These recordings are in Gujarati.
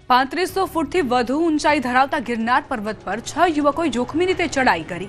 3500 ફૂટથી વધુ ઊંચાઈ ધરાવતા ગિરનાર પર્વત પર 6 યુવકોએ જોખમી રીતે ચડાઈ કરી।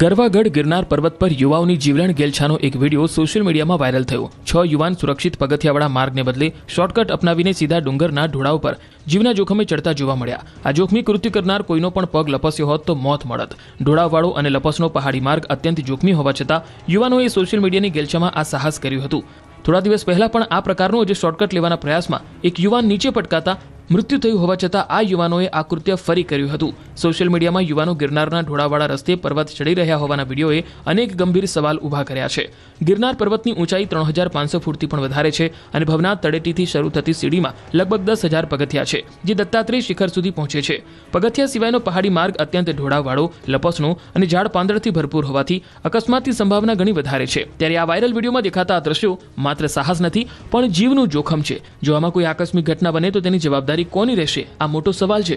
ગરવાગઢ ગિરનાર પર્વત પર યુવાઓની જીવલેણ ગેલછાનો એક વિડીયો સોશિયલ મીડિયામાં વાયરલ થયો। 6 યુવાન સુરક્ષિત પગથિયાવાળા માર્ગને બદલે શોર્ટકટ અપનાવીને સીધા ડુંગરના ઢોળાવ પર જીવના જોખમે ચડતા જોવા મળ્યા। આ જોખમી કૃત્ય કરનાર કોઈનો પણ પગ લપસ્યો હોત તો મોત મળત। ઢોળાવવાળો અને લપસનો પહાડી માર્ગ અત્યંત જોખમી હોવા છતાં યુવાનોએ સોશિયલ મીડિયાની ગેલછામાં આ સાહસ કર્યું હતું। થોડા દિવસ પહેલા પણ આ પ્રકારનો જે શોર્ટકટ લેવાના પ્રયાસમાં એક યુવાન નીચે પટકાતા મૃત્યુ થયું હોવા છતાં આ યુવાનોએ આ કૃત્ય ફરી કર્યું હતું। સોશિયલ મીડિયામાં યુવાનો ગિરનારના ઢોળાવાળા રસ્તે પર્વત ચડી રહ્યા હોવાના વિડીયોએ અનેક ગંભીર સવાલ ઊભા કર્યા છે। ગિરનાર પર્વતની ઊંચાઈ 3500 ફૂટથી પણ વધારે છે અને ભવનાથ તળેટીથી શરૂ થતી સીડીમાં લગભગ 10,000 પગથિયા છે, જે દત્તાત્રેય શિખર સુધી પહોંચે છે। પગથિયા સિવાયનો પહાડી માર્ગ અત્યંત ઢોળાવવાળો, લપસણો અને ઝાડ પાંદડથી ભરપૂર હોવાથી અકસ્માતની સંભાવના ઘણી વધારે છે। ત્યારે આ વાયરલ વિડીયોમાં દેખાતા આ દ્રશ્યો માત્ર સાહસ નથી પણ જીવનું જોખમ છે। જો આમાં કોઈ આકસ્મિક ઘટના બને તો તેની જવાબદારી કોની રહેશે, આ મોટો સવાલ છે।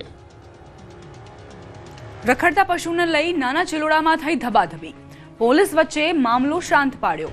રખડતા પશુને લઈ નાના ચિલોડામાં થઈ ધબાધબી, પોલીસ વચ્ચે મામલો શાંત પાડ્યો।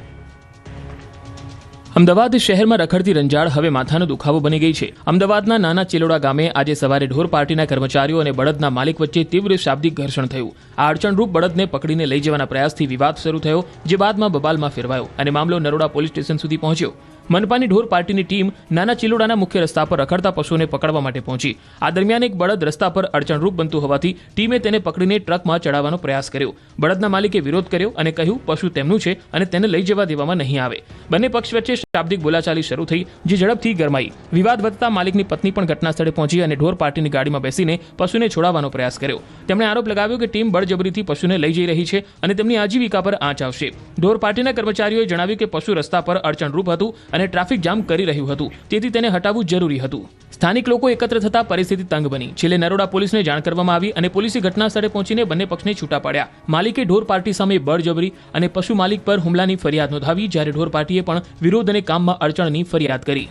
અમદાવાદ શહેરમાં રખડતી રંજાડ હવે માથાનો દુખાવો બની ગઈ છે। અમદાવાદના નાના ચિલોડા ગામે આજે સવારે ઢોર પાર્ટીના કર્મચારીઓ અને બળદના માલિક વચ્ચે તીવ્ર શાબ્દિક ઘર્ષણ થયું। આ અડચણરૂપ બળદને પકડીને લઈ જવાના પ્રયાસથી વિવાદ શરૂ થયો, જે બાદમાં બબાલમાં ફેરવાયો અને મામલો નરોડા પોલીસ સ્ટેશન સુધી પહોંચ્યો। મનપાની ઢોર પાર્ટીની ટીમ નાના ચિલોડાના મુખ્ય રસ્તા પર રખડતા પશુઓને પકડવા માટે પહોંચી। આ દરમિયાન એક બળદ રસ્તા પર અડચણરૂપ બનતું હોવાથી ટીમે તેને પકડીને ટ્રકમાં ચડાવવાનો પ્રયાસ કર્યો। બળદના માલિકે વિરોધ કર્યો અને કહ્યું પશુ તેમનું છે અને તેને લઈ જવા દેવામાં નહીં આવે। બંને પક્ષ વચ્ચે શાબ્દિક બોલાચાલી શરૂ થઈ, જે ઝડપથી ગરમાઈ। વિવાદ વધતા માલિકની પત્ની પણ ઘટના સ્થળે પહોંચી અને ઢોર પાર્ટીની ગાડીમાં બેસીને પશુને છોડાવવાનો પ્રયાસ કર્યો। તેમણે આરોપ લગાવ્યો કે ટીમ બળજબરીથી પશુને લઈ જઈ રહી છે અને તેમની આજીવિકા પર આંચ આવશે। ઢોર પાર્ટીના કર્મચારીઓએ જણાવ્યું કે પશુ રસ્તા પર અડચણરૂપ હતું અને ટ્રાફિક જામ કરી રહ્યું હતું, તેથી તેને હટાવવું જરૂરી હતું। સ્થાનિક લોકો એકત્ર થતા પરિસ્થિતિ તંગ બની। છેલ્લે નરોડા પોલીસને જાણ કરવામાં આવી અને પોલીસે ઘટના સ્થળે પહોંચીને બંને પક્ષને છૂટા પાડ્યા। માલિકે ઢોર પાર્ટી સામે બળજબરી અને પશુ માલિક પર હુમલાની ફરિયાદ નોંધાવી, જ્યારે ઢોર પાર્ટીએ પણ વિરોધ અને કામમાં અડચણની ફરિયાદ કરી।